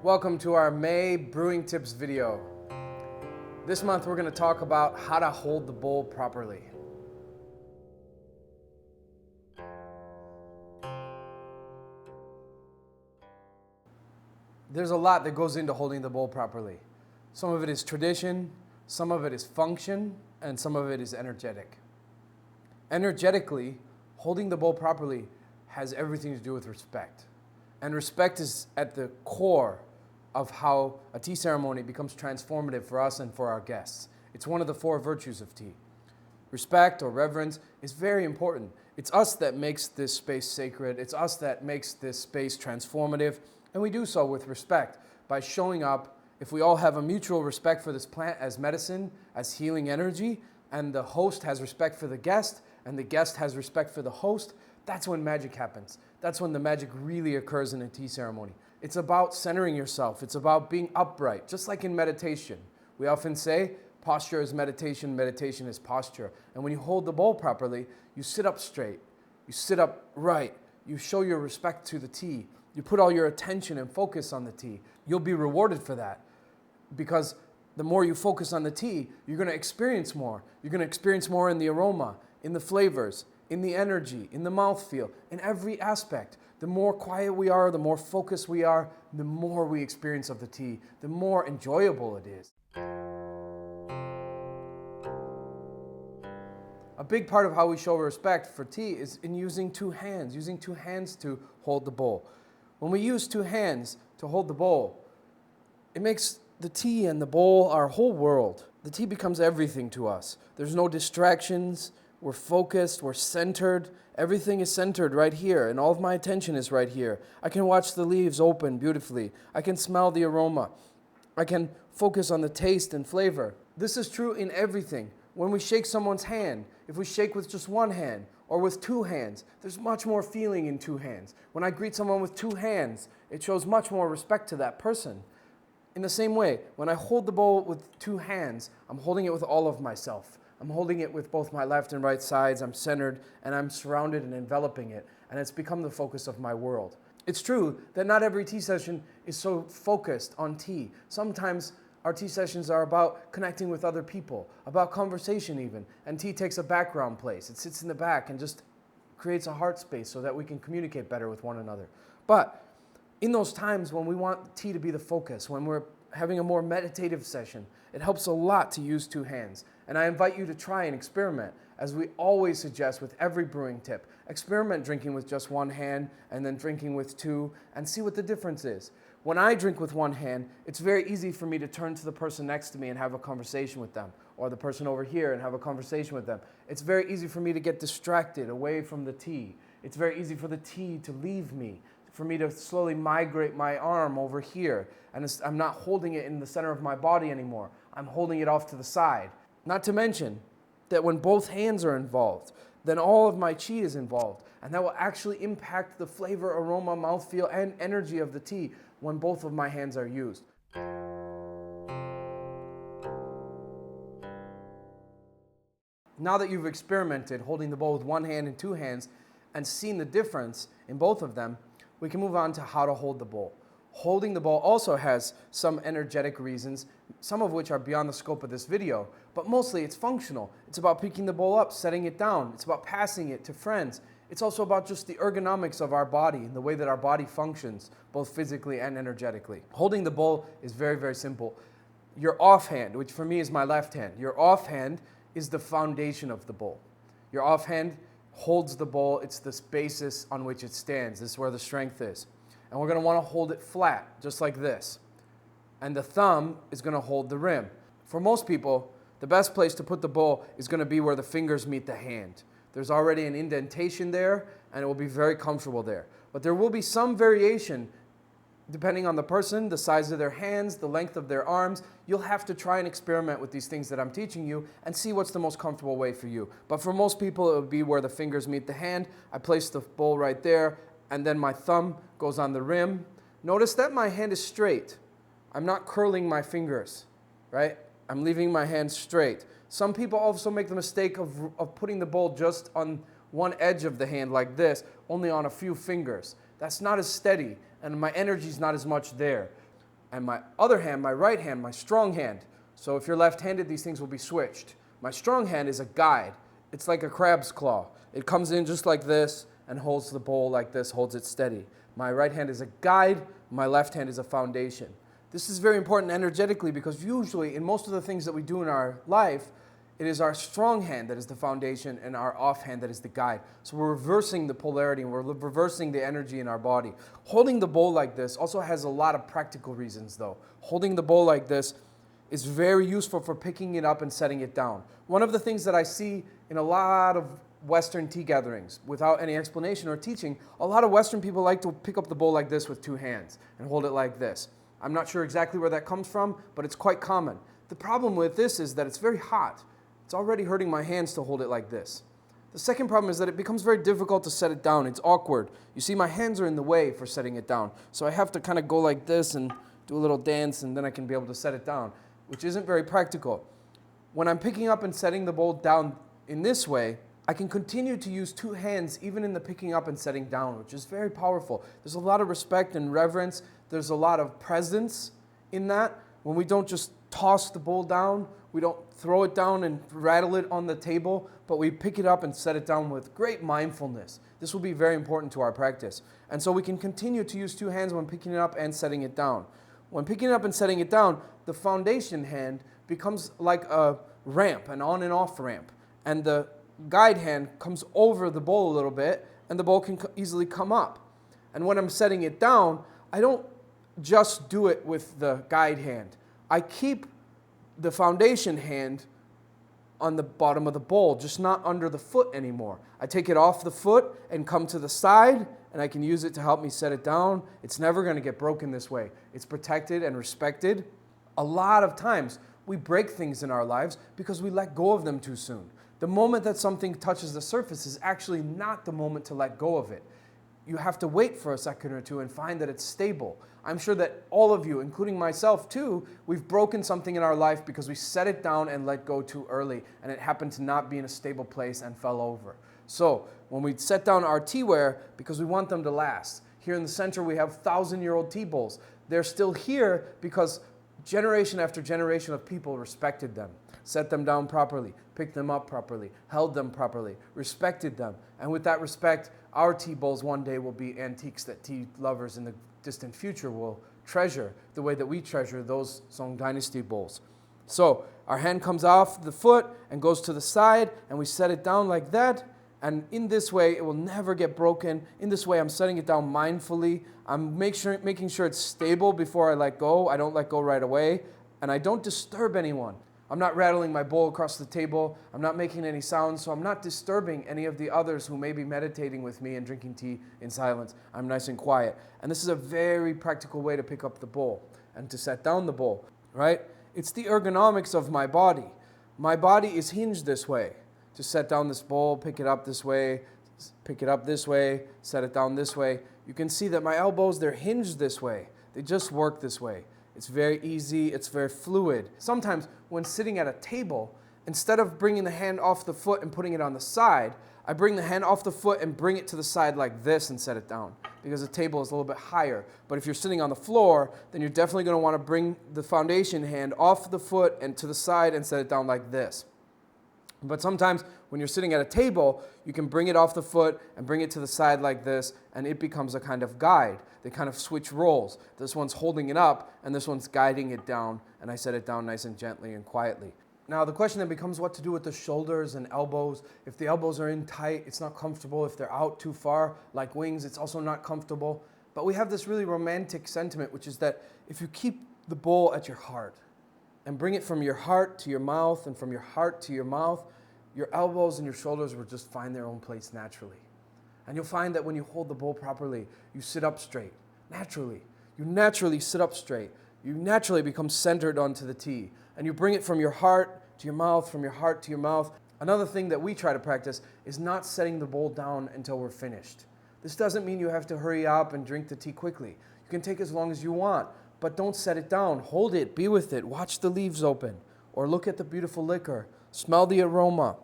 Welcome to our May Brewing Tips video. This month we're going to talk about how to hold the bowl properly. There's a lot that goes into holding the bowl properly. Some of it is tradition, some of it is function, and some of it is energetic. Energetically, holding the bowl properly has everything to do with respect. And respect is at the core of how a tea ceremony becomes transformative for us and for our guests. It's one of the 4 virtues of tea. Respect or reverence is very important. It's us that makes this space sacred. It's us that makes this space transformative. And we do so with respect by showing up. If we all have a mutual respect for this plant as medicine, as healing energy, and the host has respect for the guest, and the guest has respect for the host, that's when magic happens. That's when the magic really occurs in a tea ceremony. It's about centering yourself. It's about being upright, just like in meditation. We often say posture is meditation, meditation is posture. And when you hold the bowl properly, you sit up straight, you sit up right, you show your respect to the tea, you put all your attention and focus on the tea. You'll be rewarded for that because the more you focus on the tea, you're going to experience more. You're going to experience more in the aroma, in the flavors, in the energy, in the mouthfeel, in every aspect. The more quiet we are, the more focused we are, the more we experience of the tea, the more enjoyable it is. A big part of how we show respect for tea is in using 2 hands to hold the bowl. When we use 2 hands to hold the bowl, it makes the tea and the bowl our whole world. The tea becomes everything to us. There's no distractions. We're focused, we're centered. Everything is centered right here, and all of my attention is right here. I can watch the leaves open beautifully. I can smell the aroma. I can focus on the taste and flavor. This is true in everything. When we shake someone's hand, if we shake with just 1 hand or with 2 hands, there's much more feeling in 2 hands. When I greet someone with 2 hands, it shows much more respect to that person. In the same way, when I hold the bowl with 2 hands, I'm holding it with all of myself. I'm holding it with both my left and right sides. I'm centered and I'm surrounded and enveloping it. And it's become the focus of my world. It's true that not every tea session is so focused on tea. Sometimes our tea sessions are about connecting with other people, about conversation even. And tea takes a background place. It sits in the back and just creates a heart space so that we can communicate better with one another. But in those times when we want tea to be the focus, when we're having a more meditative session, it helps a lot to use 2 hands. And I invite you to try and experiment, as we always suggest with every brewing tip. Experiment drinking with just 1 hand and then drinking with 2 and see what the difference is. When I drink with 1 hand, it's very easy for me to turn to the person next to me and have a conversation with them, or the person over here and have a conversation with them. It's very easy for me to get distracted away from the tea. It's very easy for the tea to leave me, for me to slowly migrate my arm over here. And I'm not holding it in the center of my body anymore. I'm holding it off to the side. Not to mention that when both hands are involved, then all of my chi is involved. And that will actually impact the flavor, aroma, mouthfeel, and energy of the tea when both of my hands are used. Now that you've experimented holding the bowl with 1 hand and 2 hands and seen the difference in both of them, we can move on to how to hold the bowl. Holding the bowl also has some energetic reasons, some of which are beyond the scope of this video, but mostly it's functional. It's about picking the bowl up, setting it down. It's about passing it to friends. It's also about just the ergonomics of our body and the way that our body functions, both physically and energetically. Holding the bowl is very, very simple. Your offhand, which for me is my left hand, your offhand is the foundation of the bowl. Your offhand holds the bowl. It's the basis on which it stands. This is where the strength is. And we're going to want to hold it flat, just like this. And the thumb is going to hold the rim. For most people, the best place to put the bowl is going to be where the fingers meet the hand. There's already an indentation there, and it will be very comfortable there. But there will be some variation depending on the person, the size of their hands, the length of their arms. You'll have to try and experiment with these things that I'm teaching you and see what's the most comfortable way for you. But for most people, it would be where the fingers meet the hand. I place the bowl right there, and then my thumb goes on the rim. Notice that my hand is straight. I'm not curling my fingers, right? I'm leaving my hand straight. Some people also make the mistake of putting the bowl just on one edge of the hand like this, only on a few fingers. That's not as steady, and my energy is not as much there. And my other hand, my right hand, my strong hand. So if you're left-handed, these things will be switched. My strong hand is a guide. It's like a crab's claw. It comes in just like this and holds the bowl like this, holds it steady. My right hand is a guide. My left hand is a foundation. This is very important energetically because usually in most of the things that we do in our life, it is our strong hand that is the foundation and our off hand that is the guide. So we're reversing the polarity and we're reversing the energy in our body. Holding the bowl like this also has a lot of practical reasons though. Holding the bowl like this is very useful for picking it up and setting it down. One of the things that I see in a lot of Western tea gatherings, without any explanation or teaching, a lot of Western people like to pick up the bowl like this with two hands and hold it like this. I'm not sure exactly where that comes from, but it's quite common. The problem with this is that it's very hot. It's already hurting my hands to hold it like this. The second problem is that it becomes very difficult to set it down. It's awkward. You see, my hands are in the way for setting it down. So I have to kind of go like this and do a little dance, and then I can be able to set it down, which isn't very practical. When I'm picking up and setting the bowl down in this way, I can continue to use two hands even in the picking up and setting down, which is very powerful. There's a lot of respect and reverence. There's a lot of presence in that. When we don't just toss the bowl down, we don't throw it down and rattle it on the table, but we pick it up and set it down with great mindfulness. This will be very important to our practice. And so we can continue to use two hands when picking it up and setting it down. When picking it up and setting it down, the foundation hand becomes like a ramp, an on and off ramp. And the guide hand comes over the bowl a little bit, and the bowl can easily come up. And when I'm setting it down, I don't just do it with the guide hand. I keep the foundation hand on the bottom of the bowl, just not under the foot anymore. I take it off the foot and come to the side, and I can use it to help me set it down. It's never going to get broken this way. It's protected and respected. A lot of times, we break things in our lives because we let go of them too soon. The moment that something touches the surface is actually not the moment to let go of it. You have to wait for a second or two and find that it's stable. I'm sure that all of you, including myself too, we've broken something in our life because we set it down and let go too early, and it happened to not be in a stable place and fell over. So when we set down our teaware, because we want them to last, here in the center we have 1,000-year-old tea bowls. They're still here because generation after generation of people respected them, set them down properly, picked them up properly, held them properly, respected them. And with that respect, our tea bowls one day will be antiques that tea lovers in the distant future will treasure the way that we treasure those Song Dynasty bowls. So our hand comes off the foot and goes to the side, and we set it down like that. And in this way, it will never get broken. In this way, I'm setting it down mindfully. I'm making sure it's stable before I let go. I don't let go right away. And I don't disturb anyone. I'm not rattling my bowl across the table. I'm not making any sounds, so I'm not disturbing any of the others who may be meditating with me and drinking tea in silence. I'm nice and quiet. And this is a very practical way to pick up the bowl and to set down the bowl, right? It's the ergonomics of my body. My body is hinged this way. To set down this bowl, pick it up this way, pick it up this way, set it down this way. You can see that my elbows, they're hinged this way. They just work this way. It's very easy, it's very fluid. Sometimes when sitting at a table, instead of bringing the hand off the foot and putting it on the side, I bring the hand off the foot and bring it to the side like this and set it down, because the table is a little bit higher. But if you're sitting on the floor, then you're definitely going to want to bring the foundation hand off the foot and to the side and set it down like this. But sometimes when you're sitting at a table, you can bring it off the foot and bring it to the side like this, and it becomes a kind of guide. They kind of switch roles. This one's holding it up, and this one's guiding it down, and I set it down nice and gently and quietly. Now the question then becomes what to do with the shoulders and elbows. If the elbows are in tight, it's not comfortable. If they're out too far, like wings, it's also not comfortable. But we have this really romantic sentiment, which is that if you keep the bowl at your heart, and bring it from your heart to your mouth and from your heart to your mouth, your elbows and your shoulders will just find their own place naturally. And you'll find that when you hold the bowl properly, you sit up straight, naturally. You naturally sit up straight. You naturally become centered onto the tea. And you bring it from your heart to your mouth, from your heart to your mouth. Another thing that we try to practice is not setting the bowl down until we're finished. This doesn't mean you have to hurry up and drink the tea quickly. You can take as long as you want. But don't set it down. Hold it. Be with it. Watch the leaves open. Or look at the beautiful liquor. Smell the aroma.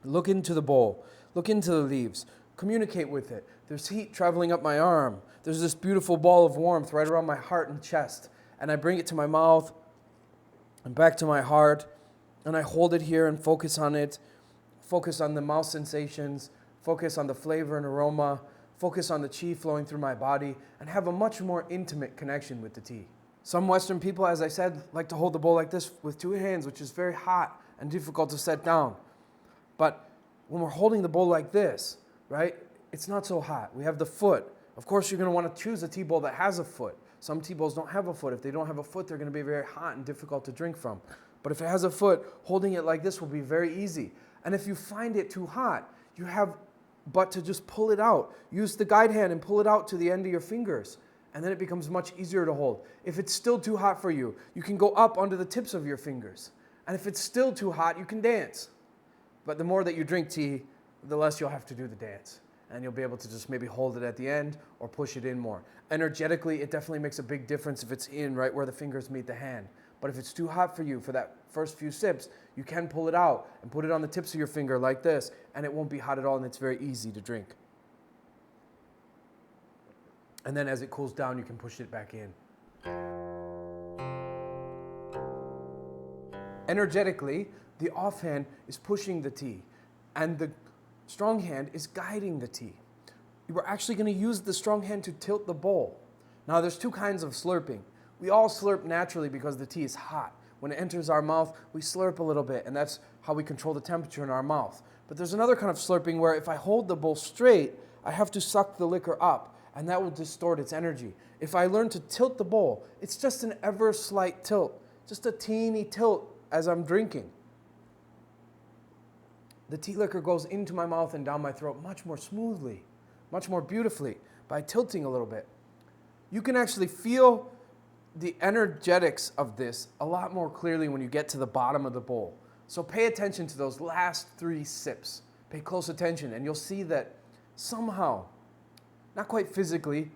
Look into the bowl. Look into the leaves. communicate with it. There's heat traveling up my arm. There's this beautiful ball of warmth right around my heart and chest. And I bring it to my mouth and back to my heart, and I hold it here and focus on it, focus on the mouth sensations, focus on the flavor and aroma, focus on the chi flowing through my body, and have a much more intimate connection with the tea. Some Western people, as I said, like to hold the bowl like this with two hands, which is very hot and difficult to set down. But when we're holding the bowl like this, right, it's not so hot. We have the foot. Of course, you're going to want to choose a tea bowl that has a foot. Some tea bowls don't have a foot. If they don't have a foot, they're going to be very hot and difficult to drink from. But if it has a foot, holding it like this will be very easy. And if you find it too hot, you have but to just pull it out. Use the guide hand and pull it out to the end of your fingers. And then it becomes much easier to hold. If it's still too hot for you, you can go up onto the tips of your fingers. And if it's still too hot, you can dance. But the more that you drink tea, the less you'll have to do the dance. And you'll be able to just maybe hold it at the end or push it in more. Energetically, it definitely makes a big difference if it's in right where the fingers meet the hand. But if it's too hot for you for that first few sips, you can pull it out and put it on the tips of your finger like this, and it won't be hot at all, and it's very easy to drink. And then as it cools down, you can push it back in. Energetically, the offhand is pushing the tea, and the strong hand is guiding the tea. We're actually going to use the strong hand to tilt the bowl. Now, there's two kinds of slurping. We all slurp naturally because the tea is hot. When it enters our mouth, we slurp a little bit, and that's how we control the temperature in our mouth. But there's another kind of slurping where if I hold the bowl straight, I have to suck the liquor up, and that will distort its energy. If I learn to tilt the bowl, it's just an ever slight tilt, just a teeny tilt as I'm drinking. The tea liquor goes into my mouth and down my throat much more smoothly, much more beautifully by tilting a little bit. You can actually feel the energetics of this a lot more clearly when you get to the bottom of the bowl. So pay attention to those last 3 sips. Pay close attention, and you'll see that somehow, not quite physically,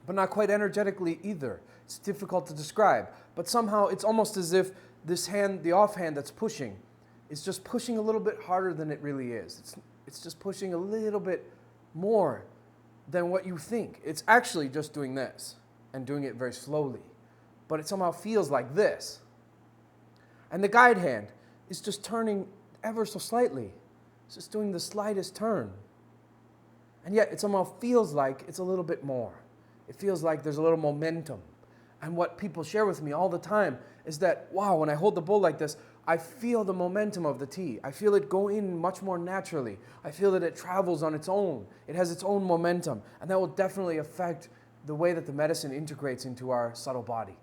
but not quite energetically either. It's difficult to describe, but somehow it's almost as if this hand, the offhand that's pushing, is just pushing a little bit harder than it really is. It's just pushing a little bit more than what you think. It's actually just doing this and doing it very slowly, but it somehow feels like this. And the guide hand is just turning ever so slightly. It's just doing the slightest turn. And yet it somehow feels like it's a little bit more. It feels like there's a little momentum. And what people share with me all the time is that, wow, when I hold the bowl like this, I feel the momentum of the tea. I feel it go in much more naturally. I feel that it travels on its own. It has its own momentum. And that will definitely affect the way that the medicine integrates into our subtle body.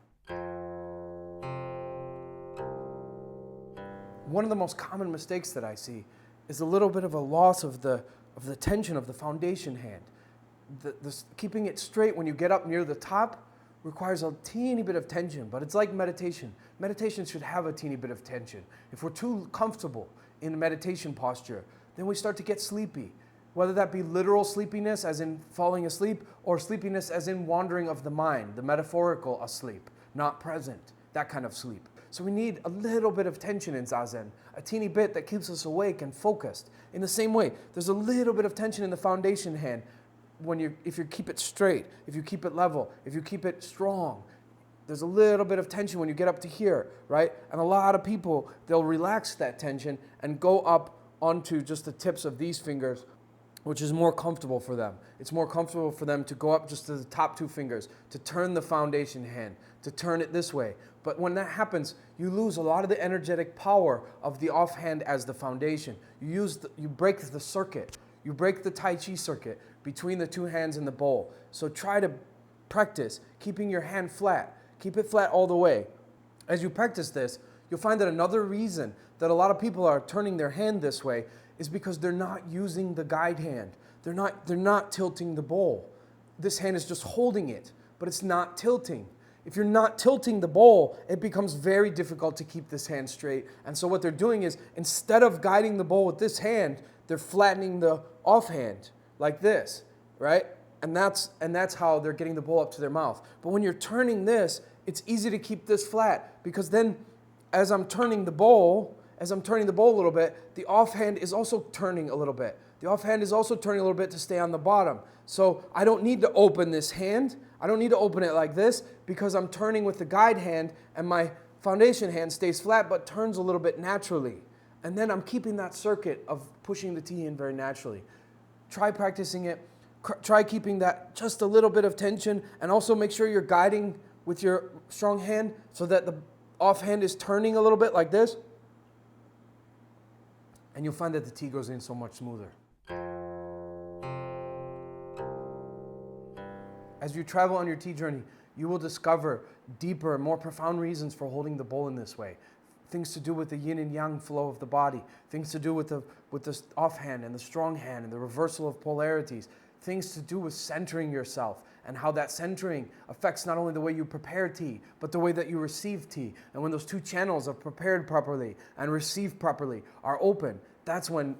One of the most common mistakes that I see is a little bit of a loss of the tension of the foundation hand. Keeping it straight when you get up near the top requires a teeny bit of tension, but it's like meditation. Meditation should have a teeny bit of tension. If we're too comfortable in a meditation posture, then we start to get sleepy, whether that be literal sleepiness as in falling asleep, or sleepiness as in wandering of the mind, the metaphorical asleep, not present, that kind of sleep. So we need a little bit of tension in Zazen, a teeny bit that keeps us awake and focused. In the same way, there's a little bit of tension in the foundation hand if you keep it straight, if you keep it level, if you keep it strong. There's a little bit of tension when you get up to here, right? And a lot of people, they'll relax that tension and go up onto just the tips of these fingers, which is more comfortable for them. It's more comfortable for them to go up just to the top 2 fingers, to turn the foundation hand, to turn it this way. But when that happens, you lose a lot of the energetic power of the offhand as the foundation. You break the circuit. You break the Tai Chi circuit between the 2 hands in the bowl. So try to practice keeping your hand flat. Keep it flat all the way. As you practice this, you'll find that another reason that a lot of people are turning their hand this way is because they're not using the guide hand. They're not tilting the bowl. This hand is just holding it, but it's not tilting. If you're not tilting the bowl, it becomes very difficult to keep this hand straight. And so what they're doing is, instead of guiding the bowl with this hand, they're flattening the offhand like this, right? And that's how they're getting the bowl up to their mouth. But when you're turning this, it's easy to keep this flat, because then as I'm turning the bowl a little bit, the offhand is also turning a little bit. The offhand is also turning a little bit to stay on the bottom. So I don't need to open this hand. I don't need to open it like this because I'm turning with the guide hand and my foundation hand stays flat but turns a little bit naturally. And then I'm keeping that circuit of pushing the tea in very naturally. Try practicing it. Try keeping that just a little bit of tension, and also make sure you're guiding with your strong hand so that the offhand is turning a little bit like this. And you'll find that the tea goes in so much smoother. As you travel on your tea journey, you will discover deeper, more profound reasons for holding the bowl in this way. Things to do with the yin and yang flow of the body, things to do with the offhand and the strong hand and the reversal of polarities, things to do with centering yourself and how that centering affects not only the way you prepare tea, but the way that you receive tea. And when those two channels of prepared properly and received properly are open, that's when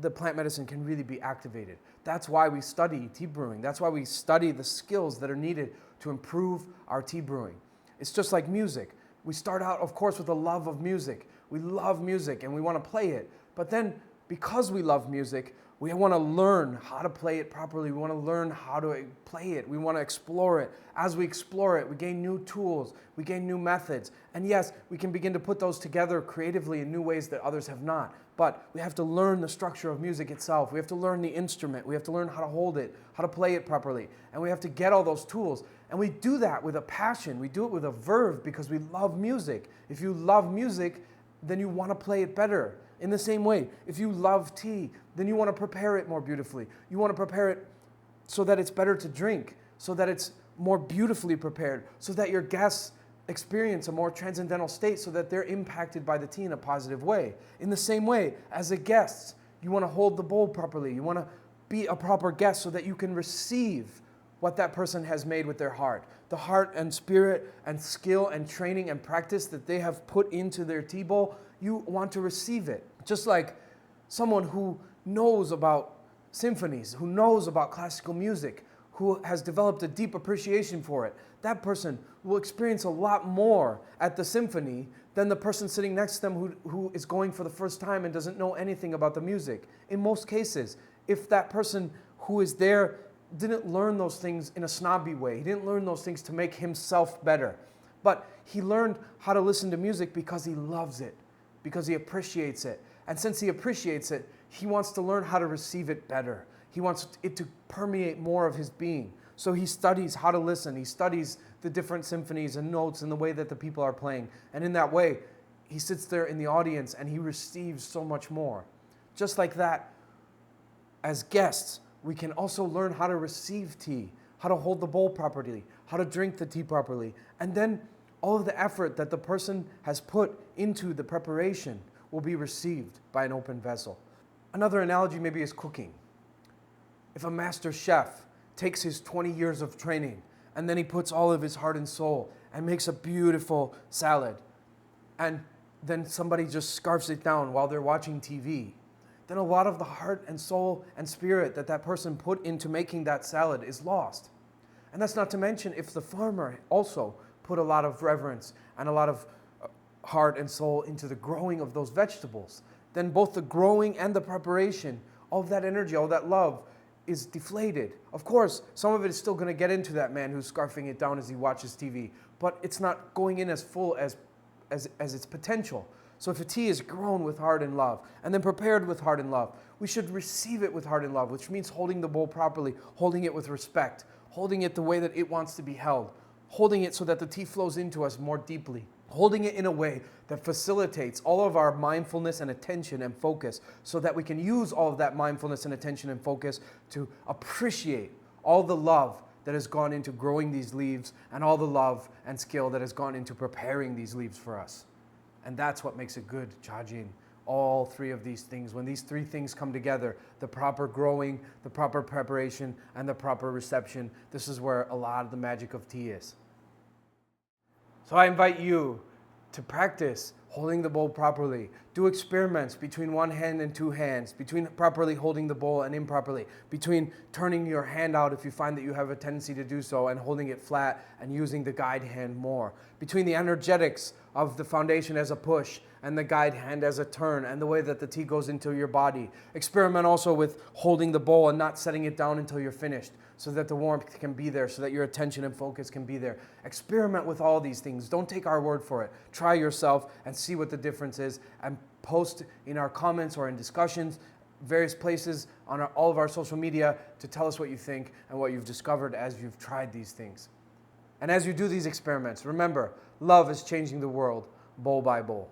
the plant medicine can really be activated. That's why we study tea brewing. That's why we study the skills that are needed to improve our tea brewing. It's just like music. We start out, of course, with a love of music. We love music and we want to play it. But then, because we love music, we want to learn how to play it properly. We want to learn how to play it. We want to explore it. As we explore it, we gain new tools. We gain new methods. And yes, we can begin to put those together creatively in new ways that others have not. But we have to learn the structure of music itself. We have to learn the instrument. We have to learn how to hold it, how to play it properly. And we have to get all those tools. And we do that with a passion. We do it with a verve because we love music. If you love music, then you want to play it better. In the same way, if you love tea, then you want to prepare it more beautifully. You want to prepare it so that it's better to drink, so that it's more beautifully prepared, so that your guests experience a more transcendental state, so that they're impacted by the tea in a positive way. In the same way, as a guest, you want to hold the bowl properly. You want to be a proper guest so that you can receive what that person has made with their heart. The heart and spirit and skill and training and practice that they have put into their tea bowl, you want to receive it. Just like someone who knows about symphonies, who knows about classical music, who has developed a deep appreciation for it, that person will experience a lot more at the symphony than the person sitting next to them who is going for the first time and doesn't know anything about the music. In most cases, if that person who is there didn't learn those things in a snobby way, he didn't learn those things to make himself better, but he learned how to listen to music because he loves it, because he appreciates it. And since he appreciates it, he wants to learn how to receive it better. He wants it to permeate more of his being. So he studies how to listen. He studies the different symphonies and notes and the way that the people are playing. And in that way, he sits there in the audience and he receives so much more. Just like that, as guests, we can also learn how to receive tea, how to hold the bowl properly, how to drink the tea properly. And then all of the effort that the person has put into the preparation will be received by an open vessel. Another analogy maybe is cooking. If a master chef takes his 20 years of training and then he puts all of his heart and soul and makes a beautiful salad, and then somebody just scarfs it down while they're watching TV, then a lot of the heart and soul and spirit that that person put into making that salad is lost. And that's not to mention if the farmer also put a lot of reverence and a lot of heart and soul into the growing of those vegetables, then both the growing and the preparation, all of that energy, all that love is deflated. Of course, some of it is still going to get into that man who's scarfing it down as he watches TV, but it's not going in as full as its potential. So if a tea is grown with heart and love and then prepared with heart and love, we should receive it with heart and love, which means holding the bowl properly, holding it with respect, holding it the way that it wants to be held, holding it so that the tea flows into us more deeply, holding it in a way that facilitates all of our mindfulness and attention and focus so that we can use all of that mindfulness and attention and focus to appreciate all the love that has gone into growing these leaves and all the love and skill that has gone into preparing these leaves for us. And that's what makes a good chajin. All three of these things, when these three things come together, the proper growing, the proper preparation, and the proper reception, this is where a lot of the magic of tea is. So I invite you to practice holding the bowl properly. Do experiments between one hand and two hands, between properly holding the bowl and improperly, between turning your hand out if you find that you have a tendency to do so and holding it flat and using the guide hand more, between the energetics of the foundation as a push and the guide hand as a turn and the way that the tea goes into your body. Experiment also with holding the bowl and not setting it down until you're finished, so that the warmth can be there, so that your attention and focus can be there. Experiment with all these things. Don't take our word for it. Try yourself and see what the difference is, and post in our comments or in discussions, various places on all of our social media, to tell us what you think and what you've discovered as you've tried these things. And as you do these experiments, remember, love is changing the world, bowl by bowl.